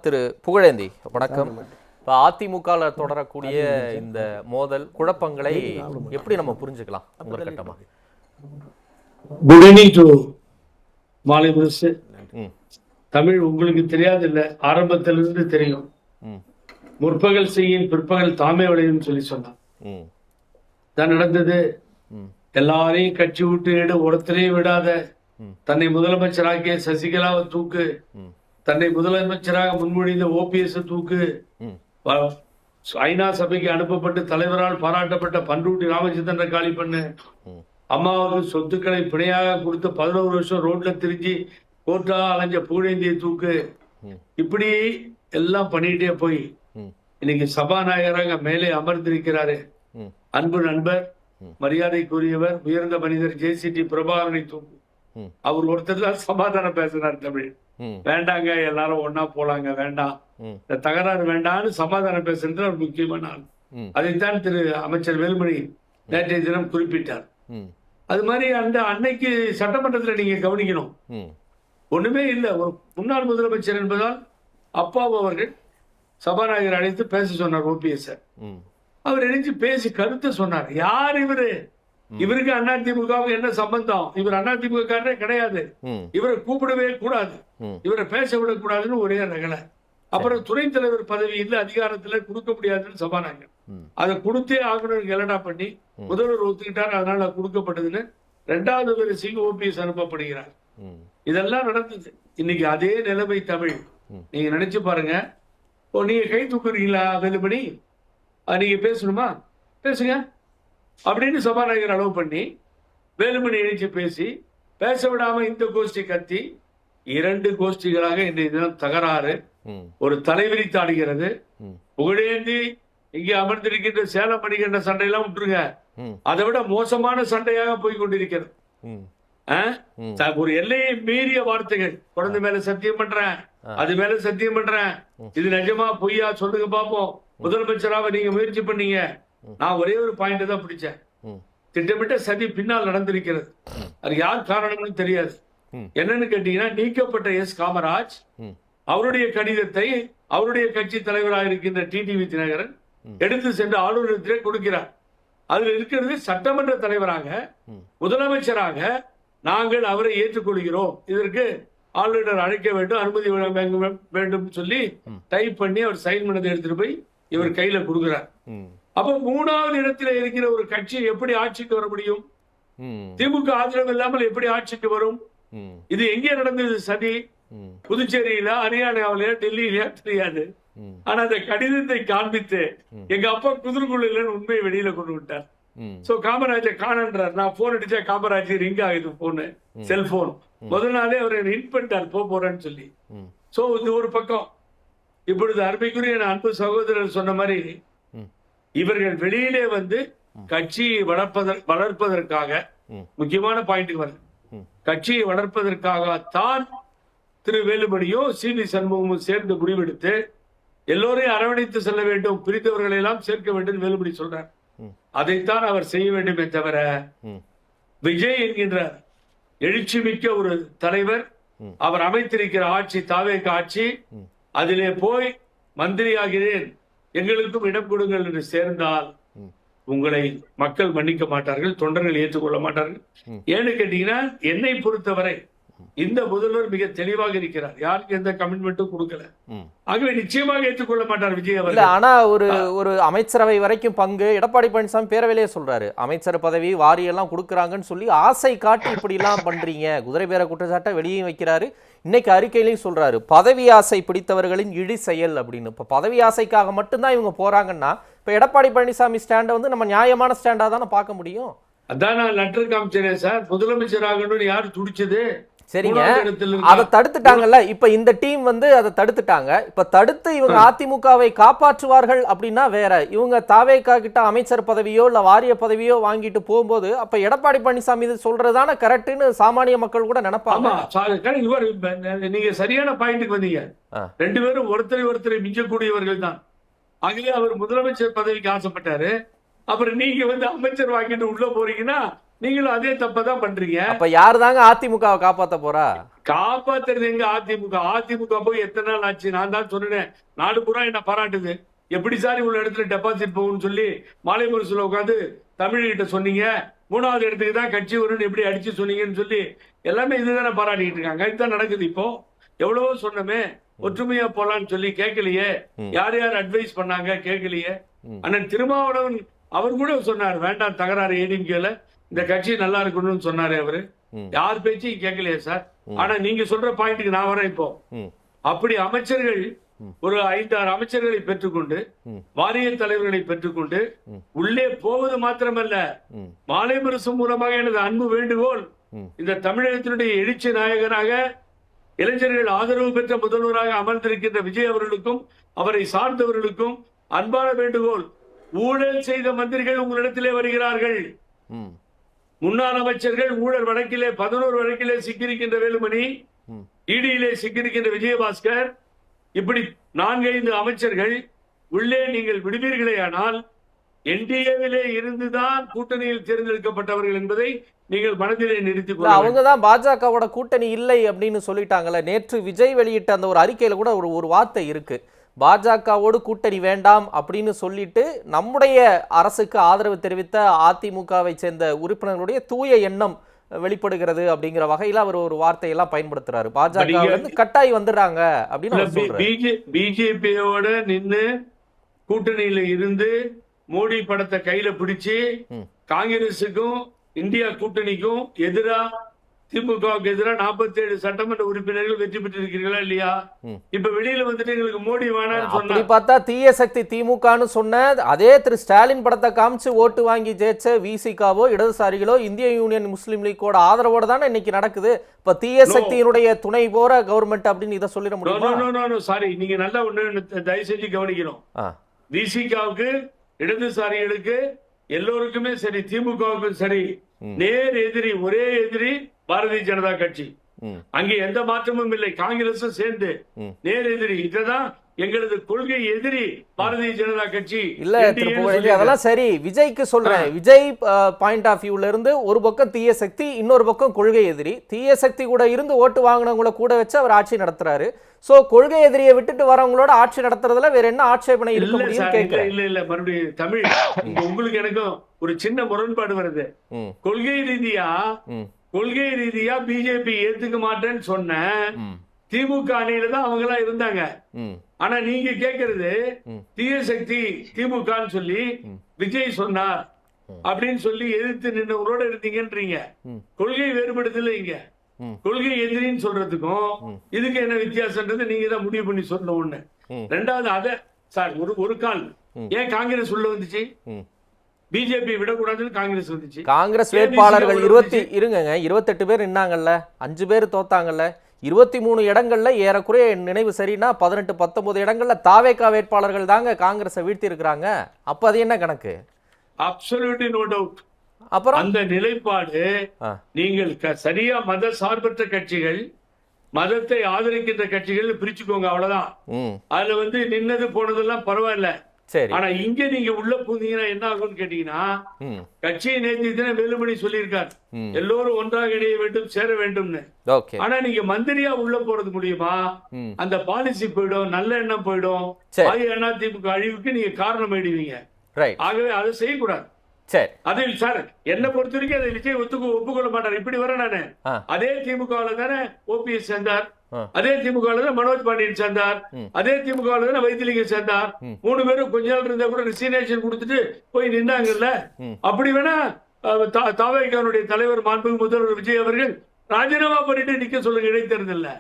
திரு புகழேந்தி வணக்கம். இப்போ அதிமுகவில் தொடரக்கூடிய இந்த மோதல் குழப்பங்களை எப்படி நம்ம புரிஞ்சுக்கலாம் முதற்கட்டமா? குட் ஈவினிங் டு மாலை முரசு. தமிழ் உங்களுக்கு தெரியாது இல்ல, ஆரம்பத்திலிருந்து தெரியும். முற்பகல் செய்யும் பிற்பகல் தாமே விளையும் சொல்லி சொன்னான். தான் நடந்தது. எல்லாரையும் கட்சி விட்டு ஒருத்தரையும் விடாத தன்னை முதலமைச்சராகிய சசிகலாவை தூக்கு, தன்னை முதலமைச்சராக முன்மொழிந்த ஓபிஎஸ் தூக்கு, ஐநா சபைக்கு அனுப்பப்பட்டு தலைவரால் பாராட்டப்பட்ட பன்ருட்டி ராமச்சந்திரனை காலி பண்ணு, அம்மாவுக்கு சொத்துக்களை பிணையாக கொடுத்து 11 வருஷம் ரோட்ல திரிஞ்சு கோர்ட்டா அலைஞ்ச புகழேந்தியை தூக்கு, இப்படி எல்லாம் பண்ணிட்டே போய் இன்னைக்கு சபாநாயகராக மேலே அமர்ந்திருக்கிறாரு அன்பு நண்பர், மரியாதைக்குரியவர், உயர்ந்த மனிதர் ஜேசிடி பிரபாகரனை தூக்கு. அவர் ஒருத்தர் தான் சமாதானம் பேசினார். தமிழ் வேண்டாங்க, எல்லாரும் ஒன்னா போலாங்க, வேண்டாம், இந்த தகராறு வேண்டாம்னு சமாதானம் பேசுறது ஒரு முக்கியமான ஆள். அதைத்தான் திரு அமைச்சர் வேலுமணி நேற்றைய தினம் குறிப்பிட்டார். அது மாதிரி அந்த அன்னைக்கு சட்டமன்றத்தில் நீங்க கவனிக்கணும், ஒண்ணுமே இல்லை. ஒரு முன்னாள் முதலமைச்சர் என்பதால் அப்பாவு அவர்கள் சபாநாயகர் அழைத்து பேச சொன்னார் ஓபிஎஸ். அவர் இணைஞ்சு பேசி கருத்து சொன்னார். யார் இவரு? இவருக்கு அதிமுகவுக்கு என்ன சம்பந்தம்? இவர் அதிமுக கிடையாது, இவரை கூப்பிடவே கூடாது, இவரை பேச விடக்கூடாதுன்னு ஒரே ரகலை. அப்புறம் துணைத் தலைவர் பதவி இல்ல, அதிகாரத்துல கொடுக்க முடியாதுன்னு சபாநாயகர் அதை கொடுத்தே ஆகணும் கலடா பண்ணி முதல்வர் ஒத்துக்கிட்டார், அதனால கொடுக்கப்பட்டதுன்னு 2வது வரிசைக்கு ஓபிஎஸ் அனுப்பப்படுகிறார். இதெல்லாம் நடந்தது. இன்னைக்கு அதே நிலைமை தமிழ். நீங்க நினைச்சு பாருங்க, நீங்க கை தூக்குறீங்களா வேலுமணி, நீங்க பேசணுமா பேசுங்க அப்படின்னு சபாநாயகர் அலோவ் பண்ணி வேலுமணி இணைச்சு பேசி பேச விடாம இந்த கோஷ்டி கத்தி 2 கோஷ்டிகளாக இன்றைய தினம் தகராறு, ஒரு தலைவிரித்தாடுகிறது. புகழேந்தி இங்கே அமர்ந்திருக்கின்ற சேலம் மணிகண்ட சண்டையெல்லாம் விட்டுருங்க, அதை விட மோசமான சண்டையாக போய் கொண்டிருக்கிறது. ஒரு எல்லையை மீறிய வார்த்தைகள், குழந்தை மேல சத்தியம் பண்றேன், அது மேல சத்தியம் பண்றேன், இது நிஜமா பொய்யா சொல்லுங்க பாப்போம், முதலமைச்சராக நீங்க முயற்சி பண்ணீங்க. நான் ஒரே ஒரு பாயிண்ட் தான் பிடிச்சேன், திட்டமிட்ட சதி பின்னால் நடந்திருக்கிறது. அது யார் காரணம்னு தெரியாது. என்னன்னு கேட்டீங்கன்னா, நீக்கப்பட்ட எஸ் காமராஜ் அவருடைய கடிதத்தை அவருடைய கட்சி தலைவராக இருக்கின்ற டிடிவி தினகரன் எடுத்து சென்று ஆளுநரத்திலே கொடுக்கிறார். அதுல இருக்கிறது சட்டமன்ற தலைவராக முதலமைச்சராக நாங்கள் அவரை ஏற்றுக்கொள்கிறோம், இதற்கு ஆளுநர் அழைக்க வேண்டும், அனுமதி வேண்டும் சொல்லி டைப் பண்ணி அவர் சைன் பண்ணதை எடுத்துட்டு போய் இவர் கையில கொடுக்கிறார். அப்ப 3வது இடத்துல இருக்கிற ஒரு கட்சி எப்படி ஆட்சிக்கு வர முடியும்? திமுக ஆதரவு இல்லாமல் எப்படி ஆட்சிக்கு வரும்? இது எங்கே நடந்தது சதி? புதுச்சேரியில, ஹரியானாவில, டெல்லியில தெரியாது. ஆனா அந்த கடிதத்தை காண்பித்து எங்க அப்பா குதிர்குள்ள உண்மையை வெளியில கொண்டு விட்டார். சோ காமராஜை காணன்றார். நான் போன் அடிச்சா காமராஜ் ரிங் ஆகுது போனு, செல்போன். முதல் நாளே அவரை ஹிட் பண்ணிட்டார் போறேன்னு சொல்லி. சோ இது ஒரு பக்கம். இப்பொழுது அருமைக்குரிய அன்பு சகோதரர் சொன்ன மாதிரி இவர்கள் வெளியிலே வந்து கட்சியை வளர்ப்பதற்காக, முக்கியமான பாயிண்ட்டுக்கு வர, கட்சியை வளர்ப்பதற்காகத்தான் திரு வேலுமணியோ சி.வி. சண்முகமும் சேர்ந்து முடிவெடுத்து எல்லோரையும் அரவணைத்து செல்ல வேண்டும், பிரித்தவர்களை எல்லாம் சேர்க்க வேண்டும் வேலுமணி சொல்றார். அதைத்தான் அவர் செய்ய வேண்டுமே தவிர, விஜய் என்கின்ற எழுச்சி மிக்க ஒரு தலைவர், அவர் அமைத்திருக்கிற ஆட்சி தாவேக ஆட்சி, அதிலே போய் மந்திரி ஆகிறேன், எங்களுக்கும் இடம் கொடுங்கள் என்று சேர்ந்தால் உங்களை மக்கள் மன்னிக்க மாட்டார்கள், தொண்டர்கள் ஏற்றுக்கொள்ள மாட்டார்கள். ஏன்னு கேட்டீங்கன்னா, என்னை பொறுத்தவரை இந்த முதல்வர் மிக தெளிவாக இருக்கிறார், யாருக்கு எந்த கமிட்மெண்ட்டும் கொடுக்கல. ஆகவே நிச்சயமாக ஏற்றுக்கொள்ள மாட்டார் விஜய் அவர்கள். ஆனா ஒரு அமைச்சரவை வரைக்கும் பங்கு எடப்பாடி பழனிசாமி பேரவையிலே சொல்றாரு, அமைச்சர் பதவி வாரியெல்லாம் கொடுக்குறாங்கன்னு சொல்லி ஆசை காட்டி இப்படி எல்லாம் பண்றீங்க, குதிரை பேர குற்றச்சாட்டை வெளியே வைக்கிறாரு. இன்னைக்கு அறிக்கையிலையும் சொல்றாரு, பதவி ஆசை பிடித்தவர்களின் இழி செயல் அப்படின்னு. இப்ப பதவி ஆசைக்காக மட்டும்தான் இவங்க போறாங்கன்னா, இப்ப எடப்பாடி பழனிசாமி ஸ்டாண்டை வந்து நம்ம நியாயமான ஸ்டாண்டா தானே பார்க்க முடியும். அதான் நான் லெட்டர் காமிச்சேன் சார், முதலமைச்சர் ஆகணும்னு யாரு துடிச்சது? சரிங்க, அதை தடுத்துட்டாங்கல்ல. இப்ப இந்த டீம் வந்து அதை தடுத்துட்டாங்க. இப்ப தடுத்து இவங்க அதிமுகவை காப்பாற்றுவார்கள் அப்படின்னா வேற. இவங்க தாவேகா கிட்ட அமைச்சர் பதவியோ இல்ல வாரிய பதவியோ வாங்கிட்டு போகும்போது அப்ப எடப்பாடி பழனிசாமி இது சொல்றதுதானே கரெக்ட்னு சாமானிய மக்கள் கூட நினைப்பாங்க. நீங்க சரியான பாயிண்ட்க்கு வந்தீங்க. 2 பேரும் ஒருத்தரை மிஞ்சக்கூடியவர்கள் தான். ஆகவே அவர் முதலமைச்சர் பதவிக்கு ஆசைப்பட்டாரு. அப்புறம் நீங்க வந்து அமைச்சர் வாங்கிட்டு உள்ள போறீங்கன்னா நீங்களும் அதே தப்பதான் பண்றீங்க. அப்ப யாரு தாங்க அதிமுகவை காப்பாத்த போறா? காப்பாத்துறது எங்க அதிமுக? அதிமுக போய் எத்தனை நாள் ஆச்சு? நான் தான் சொன்னேன், நாடு பூரா என்ன பாராட்டுது. எப்படி சார் இவ்வளவு இடத்துல டெபாசிட் போகும்னு சொல்லி மாலை முரசுல உட்காந்து தமிழ்கிட்ட சொன்னீங்க. 3வது இடத்துக்கு தான் கட்சி வரும்னு எப்படி அடிச்சு சொன்னீங்கன்னு சொல்லி எல்லாமே இதுதானே பாராட்டிட்டு இருக்காங்க. இதுதான் நடக்குது. இப்போ எவ்வளவோ சொன்னமே, ஒற்றுமையா போலான்னு சொல்லி கேட்கலையே. யார் யார் அட்வைஸ் பண்ணாங்க? கேட்கலையே. அண்ணன் திருமாவளவன் அவர் கூட சொன்னார், வேண்டாம் தகராறு ஏடிஎம்கேல, இந்த கட்சி நல்லா இருக்கணும்னு சொன்னாரு அவரு. யார் பேச்சையும் கேட்கலையே சார். ஆனா நீங்க சொல்ற பாயிண்ட்டுக்கு நான் வரேன். இப்போ அப்படி அமைச்சர்கள் ஒரு 5-6 அமைச்சர்களை பெற்றுக்கொண்டு, வாரிய தலைவர்களை பெற்றுக்கொண்டு உள்ளே போவது மாத்திரமல்ல, மாலை முரசு மூலமாக எனது அன்பு வேண்டுகோள், இந்த தமிழகத்தினுடைய எழுச்சி நாயகனாக இளைஞர்கள் ஆதரவு பெற்ற முதல்வராக அமர்ந்திருக்கின்ற விஜய் அவர்களுக்கும் அவரை சார்ந்தவர்களுக்கும் அன்பான வேண்டுகோள், ஊழல் செய்த மந்திரிகள் உங்களிடத்திலே வருகிறார்கள். முன்னாள் அமைச்சர்கள் ஊழல் வழக்கிலே 11 வழக்கிலே சிக்கியிருக்கின்ற வேலுமணி, இடியிலே சிக்கியிருக்கின்ற விஜயபாஸ்கர், இப்படி 4-5 அமைச்சர்கள் உள்ளே நீங்கள் விடுவீர்களே ஆனால் என்டிஏவிலே இருந்துதான் கூட்டணியில் தேர்ந்தெடுக்கப்பட்டவர்கள் என்பதை நீங்கள் மனதிலே நிறுத்திக் கொள்ள. அவங்க தான் பாஜகவோட கூட்டணி இல்லை அப்படின்னு சொல்லிட்டாங்கல்ல. நேற்று விஜய் வெளியிட்ட அந்த ஒரு அறிக்கையில கூட ஒரு வார்த்தை இருக்கு, பாஜகவோடு கூட்டணி வேண்டாம் அப்படின்னு சொல்லிட்டு நம்முடைய அரசுக்கு ஆதரவு தெரிவித்த அதிமுகவை சேர்ந்த உறுப்பினர்களுடைய தூய எண்ணம் வெளிப்படுகிறது அப்படிங்கிற வகையில அவர் ஒரு வார்த்தையெல்லாம் பயன்படுத்துறாரு. பாஜக வந்து கட்டாயி வந்துடுறாங்க அப்படின்னு. பிஜேபியோட நின்னு கூட்டணியில இருந்து மோடி படத்தை கையில பிடிச்சு காங்கிரசுக்கும் இந்தியா கூட்டணிக்கும் எதிரா, திமுகவுக்கு எதிராக 47 சட்டமன்ற உறுப்பினர்கள் வெற்றி பெற்றிருக்கிறீர்களா இல்லையா? இப்ப வெளியில வந்துட்டு எங்களுக்கு மோடி வேணாம்னு சொன்னா, பார்த்தா தீய சக்தி திமுகன்னு சொன்ன அதே திரு ஸ்டாலின் படத்தை காமிச்சு ஓட்டு வாங்கி ஜெயிச்ச விசிகாவோ இடதுசாரிகளோ இந்திய யூனியன் முஸ்லீம் லீக்கோட ஆதரவோட தானே இன்னைக்கு நடக்குது. இப்ப தீய சக்தியினுடைய துணை போற கவர்மெண்ட் அப்படின்னு இதை சொல்லிட முடியும்? சாரி, நீங்க நல்லா ஒண்ணு தயவு செஞ்சு கவனிக்கணும். விசிகாவுக்கு, இடதுசாரிகளுக்கு, எல்லோருக்குமே சரி, திமுகவுக்கும் சரி, நேர் எதிரி, ஒரே எதிரி பாரதிய ஜனதா கட்சி. அங்கே எந்த மாற்றமும் இல்லை. காங்கிரஸும் சேர்ந்து நேர் எதிரி. இதுதான் எங்களது கொள்கை எதிரி பாரதிய ஜனதா கட்சி. இல்ல அதெல்லாம் சரி, விஜய்க்கு சொல்றேன். விஜய் பாயிண்ட் ஆஃப் வியூல இருந்து ஒரு பக்கம் தீய சக்தி, இன்னொரு பக்கம் கொள்கை எதிரி. தீய சக்தி கூட இருந்து ஓட்டு வாங்கினவங்கள கூட வச்சு அவர் ஆட்சி நடத்துறாரு. சோ கொள்கை எதிரியை விட்டுட்டு வரவங்களோட ஆட்சி நடத்துறதுல வேற என்ன ஆட்சேபனை இருக்க முடியும் கேக்குறேன். இல்ல மறுபடியும் தமிழ், உங்களுக்கு எனக்கும் ஒரு சின்ன முரண்பாடு வருது. கொள்கை ரீதியா பிஜேபி ஏத்துக்க மாட்டேன்னு சொன்ன திமுக அணியில தான் அவங்க எல்லாம் இருந்தாங்க. ஆனா நீங்க கேக்குறது தீய சக்தி திமுகன்னு சொல்லி விஜய் சொன்னார் அப்படின்னு சொல்லி எதிர்த்து நின்னவரோட இருந்தீங்கன்றீங்க. கொள்கை வேறுபடுதல இங்க. கொள்கை எதிரின்னு சொல்றதுக்கும் இதுக்கு என்ன வித்தியாசம்ன்றது நீங்க தான் முடிவு பண்ணி சொன்ன ஒண்ணு. ரெண்டாவது அத சார் ஒரு கால் ஏன் காங்கிரஸ் உள்ள வந்துச்சு? பிஜேபி விடக்கூடாதுன்னு காங்கிரஸ் வந்துச்சு. காங்கிரஸ் வேட்பாளர்கள் 28 பேர் நின்னாங்கல்ல, 5 பேர் தோத்தாங்கல்ல, 23 இடங்கள்ல ஏறக்குறைய நினைவு சரினா 18-19 இடங்கள்ல தாவேகா வேட்பாளர்கள் தாங்க காங்கிரஸை வீழ்த்தி இருக்கிறாங்க. அப்ப அது என்ன கணக்கு? Absolutely no doubt. அப்புறம் அந்த நிலைப்பாடு நீங்கள் சரியா மத சார்பற்ற கட்சிகள், மதத்தை ஆதரிக்கின்ற கட்சிகள் பிரிச்சுக்கோங்க, அவ்வளவுதான். அதுல வந்து நின்னது போனதெல்லாம் பரவாயில்ல. ஆனா இங்க நீங்க உள்ள பூந்தீங்கன்னா என்ன ஆகும்னு கேட்டீங்கன்னா, கட்சியை நேற்று வேலுமணி சொல்லியிருக்காரு, எல்லோரும் ஒன்றாக இணைய வேண்டும், சேர வேண்டும்னு. ஆனா நீங்க மந்திரியா உள்ள போறது முடியுமா? அந்த பாலிசி போயிடும், நல்ல எண்ணம் போயிடும். அதிமுக அழிவுக்கு நீங்க காரணம் ஆயிடுவீங்க. ஆகவே அதை செய்யக்கூடாது. அதில் சார் என்ன பொறுத்த வரைக்கும் அதை விஜய் ஒப்புக்கொள்ள மாட்டார். இப்படி வர நானு அதே திமுகவுல தானே ஓபிஎஸ் சேர்ந்தார், அதே திமுகவுல தான் மனோஜ் பாண்டியன் சேர்ந்தார், அதே திமுகவுல தானே வைத்திலிங்கம் சேர்ந்தார். 3 பேரும் கொஞ்ச நாள் இருந்தா கூட ரிசிக்னேஷன் கொடுத்துட்டு போய் நின்னாங்கல்ல. அப்படி வேணா தாவேகாவுடைய தலைவர் மாண்புமிகு முதல்வர் விஜய் அவர்கள் ராஜினாமா பண்ணிட்டு நிக்க சொல்லுங்க இடைத்தேர்தல்ல.